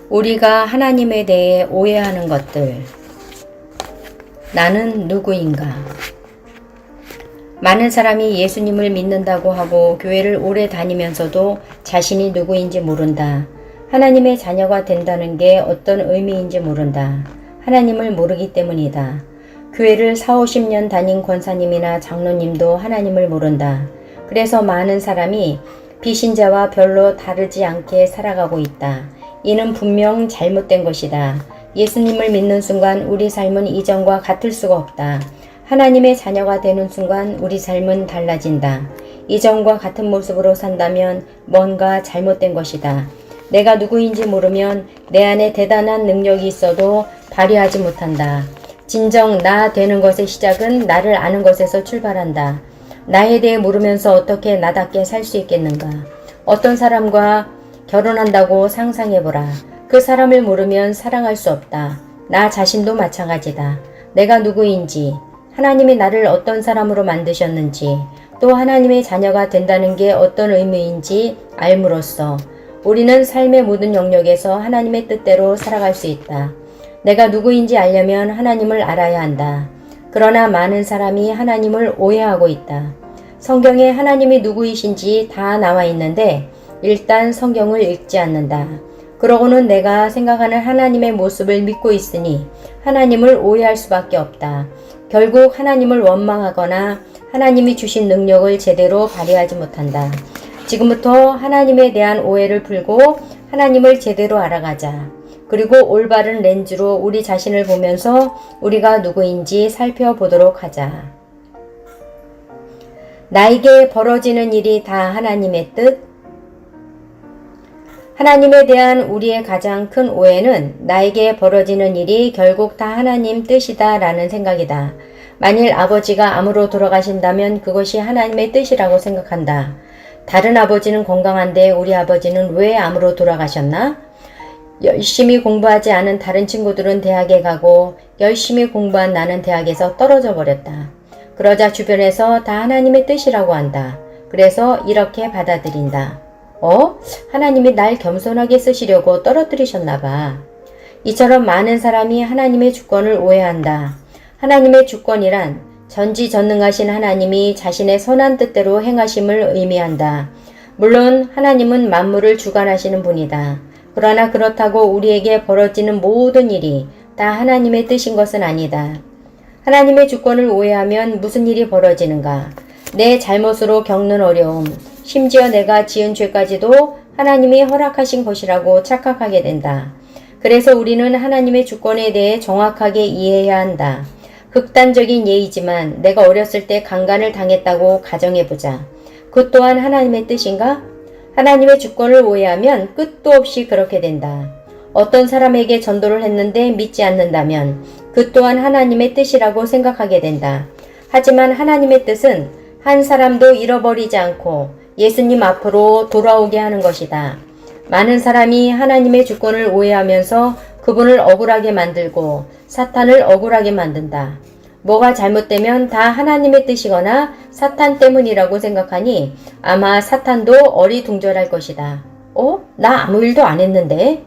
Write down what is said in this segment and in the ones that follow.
우리가 하나님에 대해 오해하는 것들. 나는 누구인가? 많은 사람이 예수님을 믿는다고 하고 교회를 오래 다니면서도 자신이 누구인지 모른다. 하나님의 자녀가 된다는 게 어떤 의미인지 모른다. 하나님을 모르기 때문이다. 교회를 40~50년 다닌 권사님이나 장로님도 하나님을 모른다. 그래서 많은 사람이 비신자와 별로 다르지 않게 살아가고 있다. 이는 분명 잘못된 것이다. 예수님을 믿는 순간 우리 삶은 이전과 같을 수가 없다. 하나님의 자녀가 되는 순간 우리 삶은 달라진다. 이전과 같은 모습으로 산다면 뭔가 잘못된 것이다. 내가 누구인지 모르면 내 안에 대단한 능력이 있어도 발휘하지 못한다. 진정 나 되는 것의 시작은 나를 아는 것에서 출발한다. 나에 대해 모르면서 어떻게 나답게 살 수 있겠는가? 어떤 사람과 결혼한다고 상상해보라. 그 사람을 모르면 사랑할 수 없다. 나 자신도 마찬가지다. 내가 누구인지, 하나님이 나를 어떤 사람으로 만드셨는지, 또 하나님의 자녀가 된다는 게 어떤 의미인지 알므로써 우리는 삶의 모든 영역에서 하나님의 뜻대로 살아갈 수 있다. 내가 누구인지 알려면 하나님을 알아야 한다. 그러나 많은 사람이 하나님을 오해하고 있다. 성경에 하나님이 누구이신지 다 나와 있는데 일단 성경을 읽지 않는다. 그러고는 내가 생각하는 하나님의 모습을 믿고 있으니 하나님을 오해할 수밖에 없다. 결국 하나님을 원망하거나 하나님이 주신 능력을 제대로 발휘하지 못한다. 지금부터 하나님에 대한 오해를 풀고 하나님을 제대로 알아가자. 그리고 올바른 렌즈로 우리 자신을 보면서 우리가 누구인지 살펴보도록 하자. 나에게 벌어지는 일이 다 하나님의 뜻? 하나님에 대한 우리의 가장 큰 오해는 나에게 벌어지는 일이 결국 다 하나님 뜻이다 라는 생각이다. 만일 아버지가 암으로 돌아가신다면 그것이 하나님의 뜻이라고 생각한다. 다른 아버지는 건강한데 우리 아버지는 왜 암으로 돌아가셨나? 열심히 공부하지 않은 다른 친구들은 대학에 가고 열심히 공부한 나는 대학에서 떨어져 버렸다. 그러자 주변에서 다 하나님의 뜻이라고 한다. 그래서 이렇게 받아들인다. 하나님이 날 겸손하게 쓰시려고 떨어뜨리셨나 봐. 이처럼 많은 사람이 하나님의 주권을 오해한다. 하나님의 주권이란 전지전능하신 하나님이 자신의 선한 뜻대로 행하심을 의미한다. 물론 하나님은 만물을 주관하시는 분이다. 그러나 그렇다고 우리에게 벌어지는 모든 일이 다 하나님의 뜻인 것은 아니다. 하나님의 주권을 오해하면 무슨 일이 벌어지는가? 내 잘못으로 겪는 어려움, 심지어 내가 지은 죄까지도 하나님이 허락하신 것이라고 착각하게 된다. 그래서 우리는 하나님의 주권에 대해 정확하게 이해해야 한다. 극단적인 예이지만 내가 어렸을 때 강간을 당했다고 가정해보자. 그 또한 하나님의 뜻인가? 하나님의 주권을 오해하면 끝도 없이 그렇게 된다. 어떤 사람에게 전도를 했는데 믿지 않는다면 그 또한 하나님의 뜻이라고 생각하게 된다. 하지만 하나님의 뜻은 한 사람도 잃어버리지 않고 예수님 앞으로 돌아오게 하는 것이다. 많은 사람이 하나님의 주권을 오해하면서 그분을 억울하게 만들고 사탄을 억울하게 만든다. 뭐가 잘못되면 다 하나님의 뜻이거나 사탄 때문이라고 생각하니 아마 사탄도 어리둥절할 것이다. 나 아무 일도 안 했는데?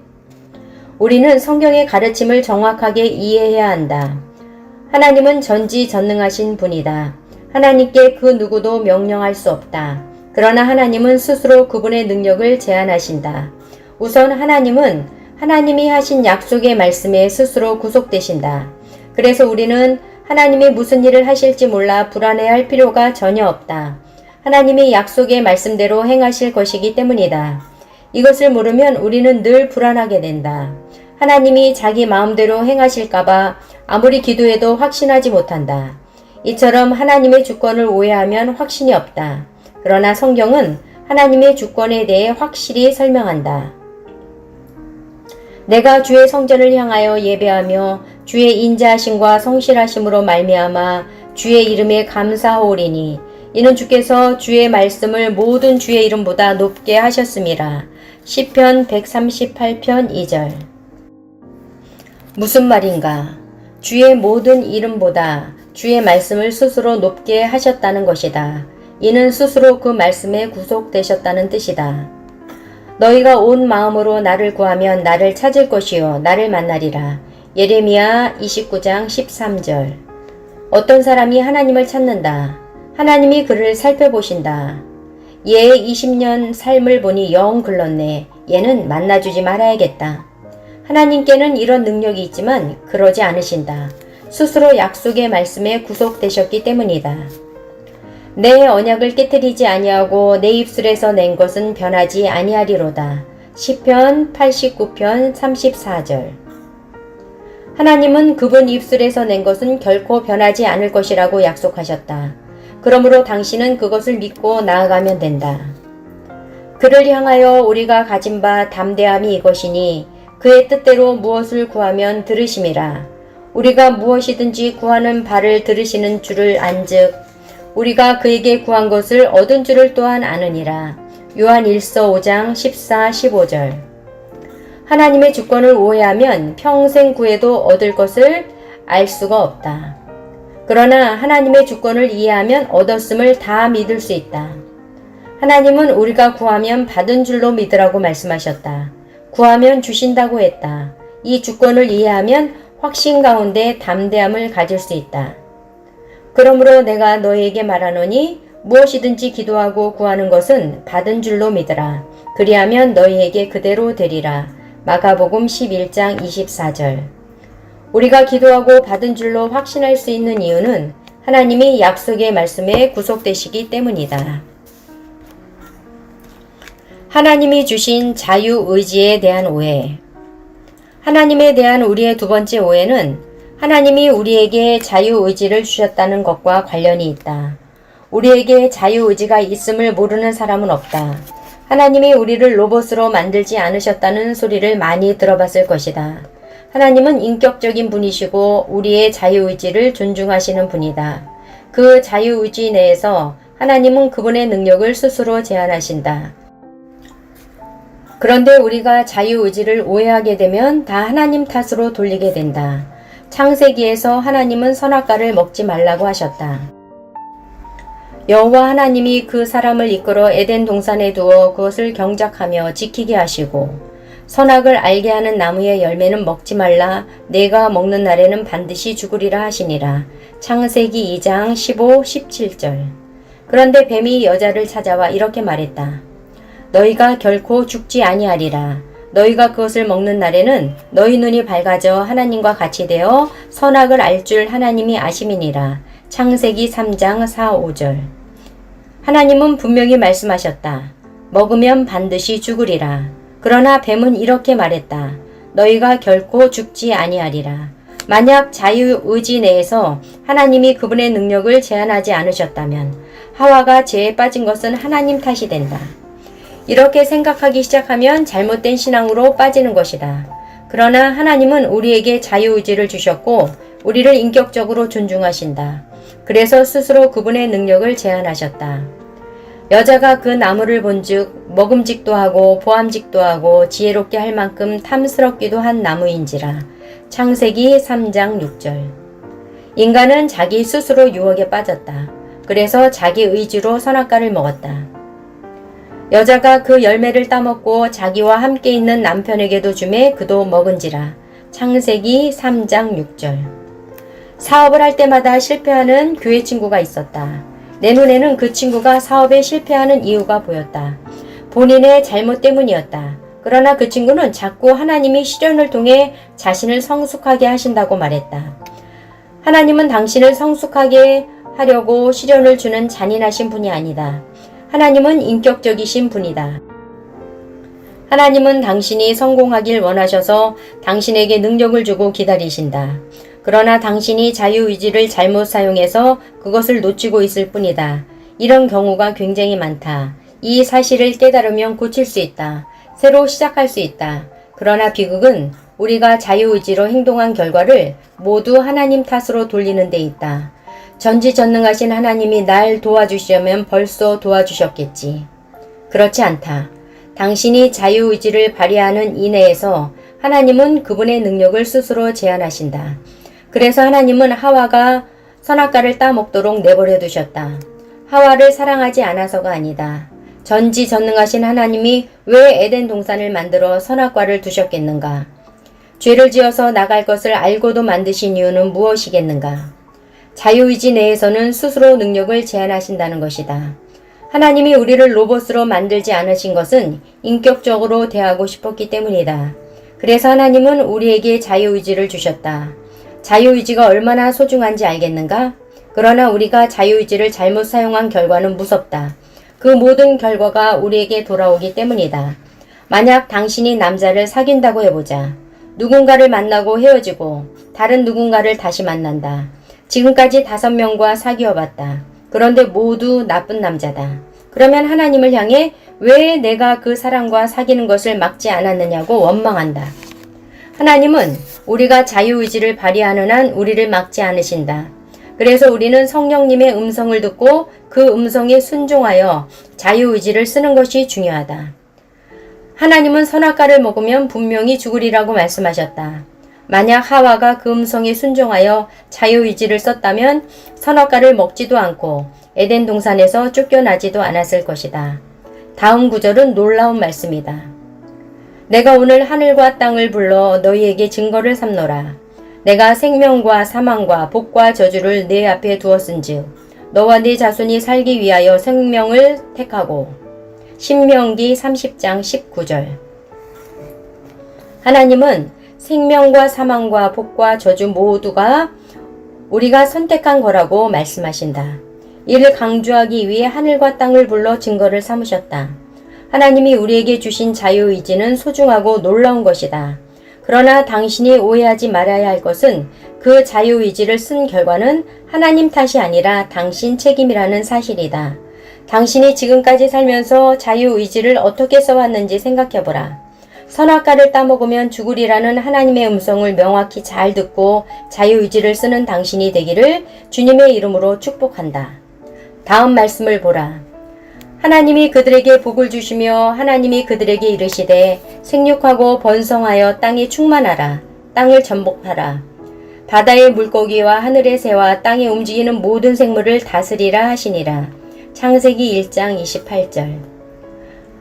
우리는 성경의 가르침을 정확하게 이해해야 한다. 하나님은 전지전능하신 분이다. 하나님께 그 누구도 명령할 수 없다. 그러나 하나님은 스스로 그분의 능력을 제한하신다. 우선 하나님은 하나님이 하신 약속의 말씀에 스스로 구속되신다. 그래서 우리는 하나님이 무슨 일을 하실지 몰라 불안해할 필요가 전혀 없다. 하나님이 약속의 말씀대로 행하실 것이기 때문이다. 이것을 모르면 우리는 늘 불안하게 된다. 하나님이 자기 마음대로 행하실까봐 아무리 기도해도 확신하지 못한다. 이처럼 하나님의 주권을 오해하면 확신이 없다. 그러나 성경은 하나님의 주권에 대해 확실히 설명한다. 내가 주의 성전을 향하여 예배하며 주의 인자하심과 성실하심으로 말미암아 주의 이름에 감사하오리니 이는 주께서 주의 말씀을 모든 주의 이름보다 높게 하셨음이라. 시편 138편 2절. 무슨 말인가? 주의 모든 이름보다 주의 말씀을 스스로 높게 하셨다는 것이다. 이는 스스로 그 말씀에 구속되셨다는 뜻이다. 너희가 온 마음으로 나를 구하면 나를 찾을 것이요 나를 만나리라. 예레미야 29장 13절. 어떤 사람이 하나님을 찾는다. 하나님이 그를 살펴보신다. 얘의 20년 삶을 보니 영 글렀네. 얘는 만나주지 말아야겠다. 하나님께는 이런 능력이 있지만 그러지 않으신다. 스스로 약속의 말씀에 구속되셨기 때문이다. 내 언약을 깨뜨리지 아니하고 내 입술에서 낸 것은 변하지 아니하리로다. 시편 89편 34절. 하나님은 그분 입술에서 낸 것은 결코 변하지 않을 것이라고 약속하셨다. 그러므로 당신은 그것을 믿고 나아가면 된다. 그를 향하여 우리가 가진 바 담대함이 이것이니 그의 뜻대로 무엇을 구하면 들으심이라. 우리가 무엇이든지 구하는 바를 들으시는 줄을 안즉 우리가 그에게 구한 것을 얻은 줄을 또한 아느니라. 요한 1서 5장 14, 15절. 하나님의 주권을 오해하면 평생 구해도 얻을 것을 알 수가 없다. 그러나 하나님의 주권을 이해하면 얻었음을 다 믿을 수 있다. 하나님은 우리가 구하면 받은 줄로 믿으라고 말씀하셨다. 구하면 주신다고 했다. 이 주권을 이해하면 확신 가운데 담대함을 가질 수 있다. 그러므로 내가 너희에게 말하노니 무엇이든지 기도하고 구하는 것은 받은 줄로 믿으라. 그리하면 너희에게 그대로 되리라. 마가복음 11장 24절. 우리가 기도하고 받은 줄로 확신할 수 있는 이유는 하나님이 약속의 말씀에 구속되시기 때문이다. 하나님이 주신 자유의지에 대한 오해. 하나님에 대한 우리의 두 번째 오해는 하나님이 우리에게 자유의지를 주셨다는 것과 관련이 있다. 우리에게 자유의지가 있음을 모르는 사람은 없다. 하나님이 우리를 로봇으로 만들지 않으셨다는 소리를 많이 들어봤을 것이다. 하나님은 인격적인 분이시고 우리의 자유의지를 존중하시는 분이다. 그 자유의지 내에서 하나님은 그분의 능력을 스스로 제한하신다. 그런데 우리가 자유의지를 오해하게 되면 다 하나님 탓으로 돌리게 된다. 창세기에서 하나님은 선악과를 먹지 말라고 하셨다. 여호와 하나님이 그 사람을 이끌어 에덴 동산에 두어 그것을 경작하며 지키게 하시고 선악을 알게 하는 나무의 열매는 먹지 말라. 내가 먹는 날에는 반드시 죽으리라 하시니라. 창세기 2장 15, 17절. 그런데 뱀이 여자를 찾아와 이렇게 말했다. 너희가 결코 죽지 아니하리라. 너희가 그것을 먹는 날에는 너희 눈이 밝아져 하나님과 같이 되어 선악을 알 줄 하나님이 아심이니라. 창세기 3장 4, 5절. 하나님은 분명히 말씀하셨다. 먹으면 반드시 죽으리라. 그러나 뱀은 이렇게 말했다. 너희가 결코 죽지 아니하리라. 만약 자유의지 내에서 하나님이 그분의 능력을 제한하지 않으셨다면 하와가 죄에 빠진 것은 하나님 탓이 된다. 이렇게 생각하기 시작하면 잘못된 신앙으로 빠지는 것이다. 그러나 하나님은 우리에게 자유의지를 주셨고 우리를 인격적으로 존중하신다. 그래서 스스로 그분의 능력을 제한하셨다. 여자가 그 나무를 본즉 먹음직도 하고 보암직도 하고 지혜롭게 할 만큼 탐스럽기도 한 나무인지라. 창세기 3장 6절. 인간은 자기 스스로 유혹에 빠졌다. 그래서 자기 의지로 선악과를 먹었다. 여자가 그 열매를 따먹고 자기와 함께 있는 남편에게도 주매 그도 먹은지라. 창세기 3장 6절. 사업을 할 때마다 실패하는 교회 친구가 있었다. 내 눈에는 그 친구가 사업에 실패하는 이유가 보였다. 본인의 잘못 때문이었다. 그러나 그 친구는 자꾸 하나님이 시련을 통해 자신을 성숙하게 하신다고 말했다. 하나님은 당신을 성숙하게 하려고 시련을 주는 잔인하신 분이 아니다. 하나님은 인격적이신 분이다. 하나님은 당신이 성공하길 원하셔서 당신에게 능력을 주고 기다리신다. 그러나 당신이 자유의지를 잘못 사용해서 그것을 놓치고 있을 뿐이다. 이런 경우가 굉장히 많다. 이 사실을 깨달으면 고칠 수 있다. 새로 시작할 수 있다. 그러나 비극은 우리가 자유의지로 행동한 결과를 모두 하나님 탓으로 돌리는 데 있다. 전지전능하신 하나님이 날 도와주시려면 벌써 도와주셨겠지. 그렇지 않다. 당신이 자유의지를 발휘하는 이내에서 하나님은 그분의 능력을 스스로 제한하신다. 그래서 하나님은 하와가 선악과를 따먹도록 내버려 두셨다. 하와를 사랑하지 않아서가 아니다. 전지전능하신 하나님이 왜 에덴 동산을 만들어 선악과를 두셨겠는가? 죄를 지어서 나갈 것을 알고도 만드신 이유는 무엇이겠는가? 자유의지 내에서는 스스로 능력을 제한하신다는 것이다. 하나님이 우리를 로봇으로 만들지 않으신 것은 인격적으로 대하고 싶었기 때문이다. 그래서 하나님은 우리에게 자유의지를 주셨다. 자유의지가 얼마나 소중한지 알겠는가? 그러나 우리가 자유의지를 잘못 사용한 결과는 무섭다. 그 모든 결과가 우리에게 돌아오기 때문이다. 만약 당신이 남자를 사귄다고 해보자. 누군가를 만나고 헤어지고 다른 누군가를 다시 만난다. 지금까지 5명과 사귀어봤다. 그런데 모두 나쁜 남자다. 그러면 하나님을 향해 왜 내가 그 사람과 사귀는 것을 막지 않았느냐고 원망한다. 하나님은 우리가 자유의지를 발휘하는 한 우리를 막지 않으신다. 그래서 우리는 성령님의 음성을 듣고 그 음성에 순종하여 자유의지를 쓰는 것이 중요하다. 하나님은 선악과를 먹으면 분명히 죽으리라고 말씀하셨다. 만약 하와가 그 음성에 순종하여 자유의지를 썼다면 선악과를 먹지도 않고 에덴 동산에서 쫓겨나지도 않았을 것이다. 다음 구절은 놀라운 말씀이다. 내가 오늘 하늘과 땅을 불러 너희에게 증거를 삼노라. 내가 생명과 사망과 복과 저주를 네 앞에 두었은즉 너와 네 자손이 살기 위하여 생명을 택하고. 신명기 30장 19절. 하나님은 생명과 사망과 복과 저주 모두가 우리가 선택한 거라고 말씀하신다. 이를 강조하기 위해 하늘과 땅을 불러 증거를 삼으셨다. 하나님이 우리에게 주신 자유의지는 소중하고 놀라운 것이다. 그러나 당신이 오해하지 말아야 할 것은 그 자유의지를 쓴 결과는 하나님 탓이 아니라 당신 책임이라는 사실이다. 당신이 지금까지 살면서 자유의지를 어떻게 써왔는지 생각해보라. 선악과를 따먹으면 죽으리라는 하나님의 음성을 명확히 잘 듣고 자유의지를 쓰는 당신이 되기를 주님의 이름으로 축복한다. 다음 말씀을 보라. 하나님이 그들에게 복을 주시며 하나님이 그들에게 이르시되 생육하고 번성하여 땅에 충만하라. 땅을 전복하라. 바다의 물고기와 하늘의 새와 땅에 움직이는 모든 생물을 다스리라 하시니라. 창세기 1장 28절.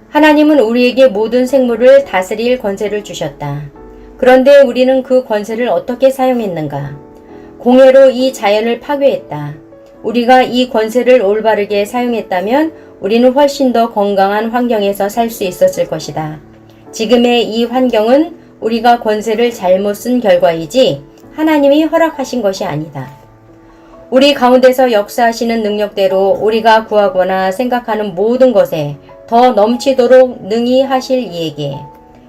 하나님은 우리에게 모든 생물을 다스릴 권세를 주셨다. 그런데 우리는 그 권세를 어떻게 사용했는가? 공해로 이 자연을 파괴했다. 우리가 이 권세를 올바르게 사용했다면 우리는 훨씬 더 건강한 환경에서 살 수 있었을 것이다. 지금의 이 환경은 우리가 권세를 잘못 쓴 결과이지 하나님이 허락하신 것이 아니다. 우리 가운데서 역사하시는 능력대로 우리가 구하거나 생각하는 모든 것에 더 넘치도록 능히 하실 이에게.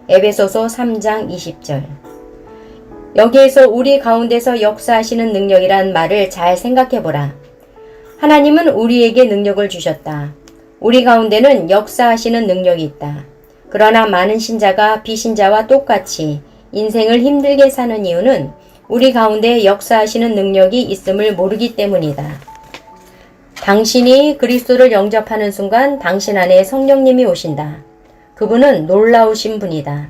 에베소서 3장 20절. 여기에서 우리 가운데서 역사하시는 능력이란 말을 잘 생각해보라. 하나님은 우리에게 능력을 주셨다. 우리 가운데는 역사하시는 능력이 있다. 그러나 많은 신자가 비신자와 똑같이 인생을 힘들게 사는 이유는 우리 가운데 역사하시는 능력이 있음을 모르기 때문이다. 당신이 그리스도를 영접하는 순간 당신 안에 성령님이 오신다. 그분은 놀라우신 분이다.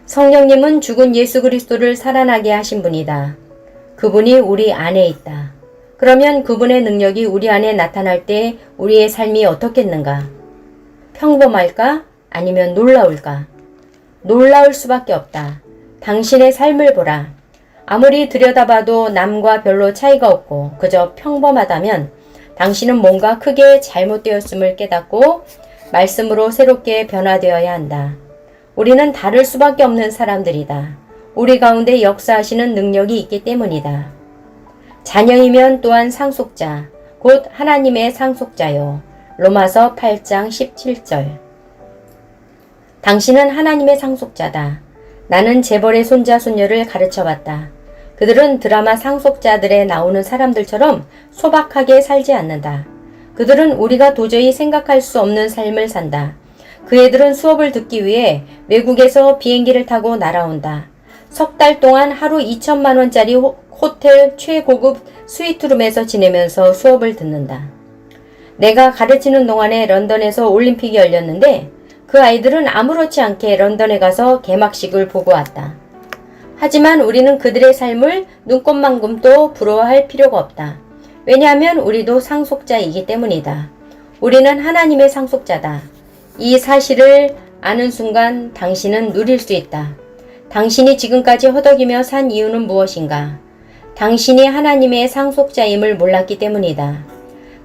성령님은 죽은 예수 그리스도를 살아나게 하신 분이다. 그분이 우리 안에 있다. 그러면 그분의 능력이 우리 안에 나타날 때 우리의 삶이 어떻겠는가? 평범할까? 아니면 놀라울까? 놀라울 수밖에 없다. 당신의 삶을 보라. 아무리 들여다봐도 남과 별로 차이가 없고 그저 평범하다면 당신은 뭔가 크게 잘못되었음을 깨닫고 말씀으로 새롭게 변화되어야 한다. 우리는 다를 수밖에 없는 사람들이다. 우리 가운데 역사하시는 능력이 있기 때문이다. 자녀이면 또한 상속자, 곧 하나님의 상속자요. 로마서 8장 17절. 당신은 하나님의 상속자다. 나는 재벌의 손자 손녀를 가르쳐봤다. 그들은 드라마 상속자들에 나오는 사람들처럼 소박하게 살지 않는다. 그들은 우리가 도저히 생각할 수 없는 삶을 산다. 그 애들은 수업을 듣기 위해 외국에서 비행기를 타고 날아온다. 석 달 동안 하루 2천만 원짜리 호텔 최고급 스위트룸에서 지내면서 수업을 듣는다. 내가 가르치는 동안에 런던에서 올림픽이 열렸는데 그 아이들은 아무렇지 않게 런던에 가서 개막식을 보고 왔다. 하지만 우리는 그들의 삶을 눈꼽만큼도 부러워할 필요가 없다. 왜냐하면 우리도 상속자이기 때문이다. 우리는 하나님의 상속자다. 이 사실을 아는 순간 당신은 누릴 수 있다. 당신이 지금까지 허덕이며 산 이유는 무엇인가? 당신이 하나님의 상속자임을 몰랐기 때문이다.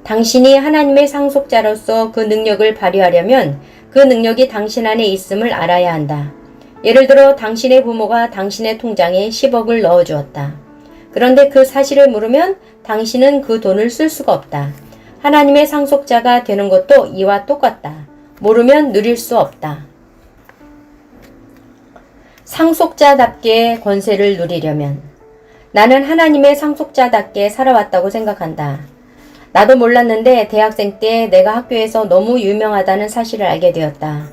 당신이 하나님의 상속자로서 그 능력을 발휘하려면 그 능력이 당신 안에 있음을 알아야 한다. 예를 들어 당신의 부모가 당신의 통장에 10억을 넣어주었다. 그런데 그 사실을 모르면 당신은 그 돈을 쓸 수가 없다. 하나님의 상속자가 되는 것도 이와 똑같다. 모르면 누릴 수 없다. 상속자답게 권세를 누리려면 나는 하나님의 상속자답게 살아왔다고 생각한다. 나도 몰랐는데 대학생 때 내가 학교에서 너무 유명하다는 사실을 알게 되었다.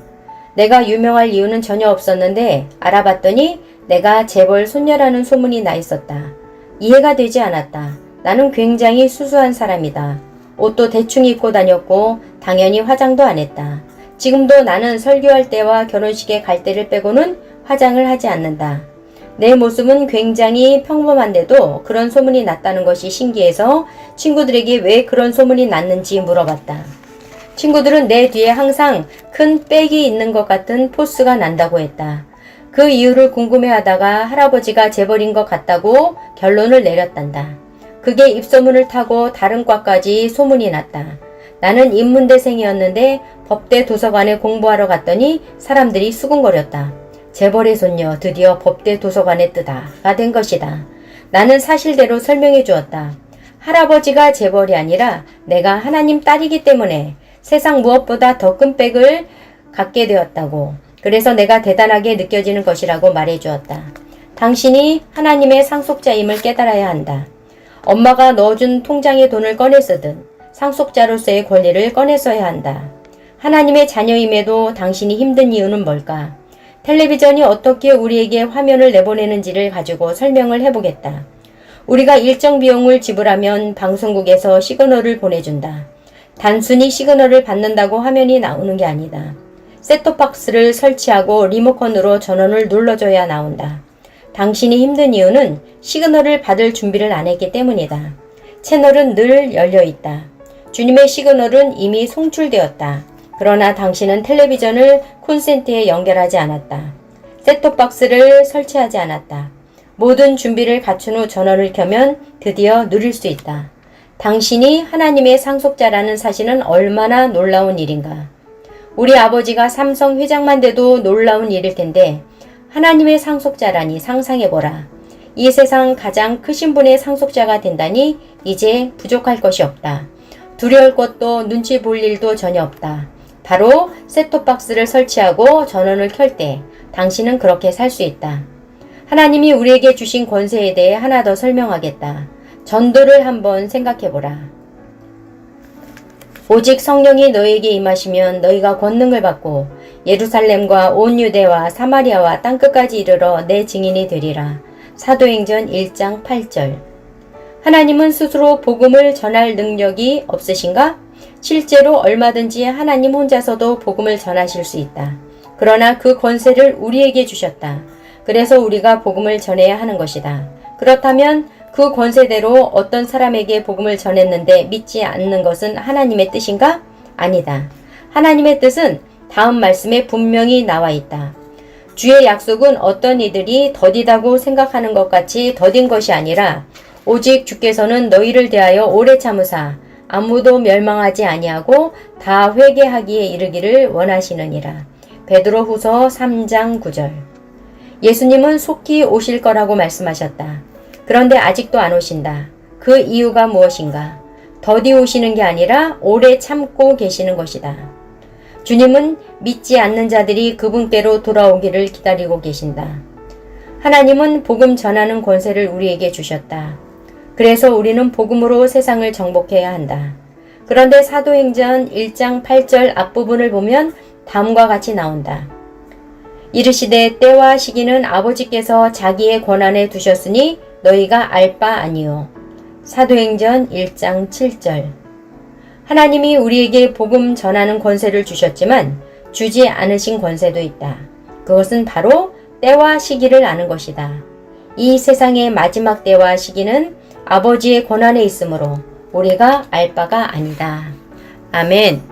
내가 유명할 이유는 전혀 없었는데 알아봤더니 내가 재벌 손녀라는 소문이 나 있었다. 이해가 되지 않았다. 나는 굉장히 수수한 사람이다. 옷도 대충 입고 다녔고 당연히 화장도 안 했다. 지금도 나는 설교할 때와 결혼식에 갈 때를 빼고는 화장을 하지 않는다. 내 모습은 굉장히 평범한데도 그런 소문이 났다는 것이 신기해서 친구들에게 왜 그런 소문이 났는지 물어봤다. 친구들은 내 뒤에 항상 큰 백이 있는 것 같은 포스가 난다고 했다. 그 이유를 궁금해하다가 할아버지가 재벌인 것 같다고 결론을 내렸단다. 그게 입소문을 타고 다른 과까지 소문이 났다. 나는 인문대생이었는데 법대 도서관에 공부하러 갔더니 사람들이 수군거렸다. 재벌의 손녀 드디어 법대 도서관에 뜨다가 된 것이다. 나는 사실대로 설명해 주었다. 할아버지가 재벌이 아니라 내가 하나님 딸이기 때문에 세상 무엇보다 더 큰 백을 갖게 되었다고. 그래서 내가 대단하게 느껴지는 것이라고 말해 주었다. 당신이 하나님의 상속자임을 깨달아야 한다. 엄마가 넣어준 통장에 돈을 꺼내 쓰든 상속자로서의 권리를 꺼내 써야 한다. 하나님의 자녀임에도 당신이 힘든 이유는 뭘까? 텔레비전이 어떻게 우리에게 화면을 내보내는지를 가지고 설명을 해보겠다. 우리가 일정 비용을 지불하면 방송국에서 시그널을 보내준다. 단순히 시그널을 받는다고 화면이 나오는 게 아니다. 셋톱박스를 설치하고 리모컨으로 전원을 눌러줘야 나온다. 당신이 힘든 이유는 시그널을 받을 준비를 안 했기 때문이다. 채널은 늘 열려있다. 주님의 시그널은 이미 송출되었다. 그러나 당신은 텔레비전을 콘센트에 연결하지 않았다. 셋톱박스를 설치하지 않았다. 모든 준비를 갖춘 후 전원을 켜면 드디어 누릴 수 있다. 당신이 하나님의 상속자라는 사실은 얼마나 놀라운 일인가. 우리 아버지가 삼성 회장만 돼도 놀라운 일일 텐데 하나님의 상속자라니 상상해보라. 이 세상 가장 크신 분의 상속자가 된다니 이제 부족할 것이 없다. 두려울 것도 눈치 볼 일도 전혀 없다. 바로 셋톱박스를 설치하고 전원을 켤 때 당신은 그렇게 살 수 있다. 하나님이 우리에게 주신 권세에 대해 하나 더 설명하겠다. 전도를 한번 생각해보라. 오직 성령이 너에게 임하시면 너희가 권능을 받고 예루살렘과 온 유대와 사마리아와 땅끝까지 이르러 내 증인이 되리라. 사도행전 1장 8절. 하나님은 스스로 복음을 전할 능력이 없으신가? 실제로 얼마든지 하나님 혼자서도 복음을 전하실 수 있다. 그러나 그 권세를 우리에게 주셨다. 그래서 우리가 복음을 전해야 하는 것이다. 그렇다면 그 권세대로 어떤 사람에게 복음을 전했는데 믿지 않는 것은 하나님의 뜻인가? 아니다. 하나님의 뜻은 다음 말씀에 분명히 나와 있다. 주의 약속은 어떤 이들이 더디다고 생각하는 것 같이 더딘 것이 아니라 오직 주께서는 너희를 대하여 오래 참으사 아무도 멸망하지 아니하고 다 회개하기에 이르기를 원하시느니라. 베드로후서 3장 9절. 예수님은 속히 오실 거라고 말씀하셨다. 그런데 아직도 안 오신다. 그 이유가 무엇인가? 더디 오시는 게 아니라 오래 참고 계시는 것이다. 주님은 믿지 않는 자들이 그분께로 돌아오기를 기다리고 계신다. 하나님은 복음 전하는 권세를 우리에게 주셨다. 그래서 우리는 복음으로 세상을 정복해야 한다. 그런데 사도행전 1장 8절 앞부분을 보면 다음과 같이 나온다. 이르시되 때와 시기는 아버지께서 자기의 권한에 두셨으니 너희가 알 바 아니요. 사도행전 1장 7절. 하나님이 우리에게 복음 전하는 권세를 주셨지만 주지 않으신 권세도 있다. 그것은 바로 때와 시기를 아는 것이다. 이 세상의 마지막 때와 시기는 아버지의 권한에 있으므로 우리가 알 바가 아니다. 아멘.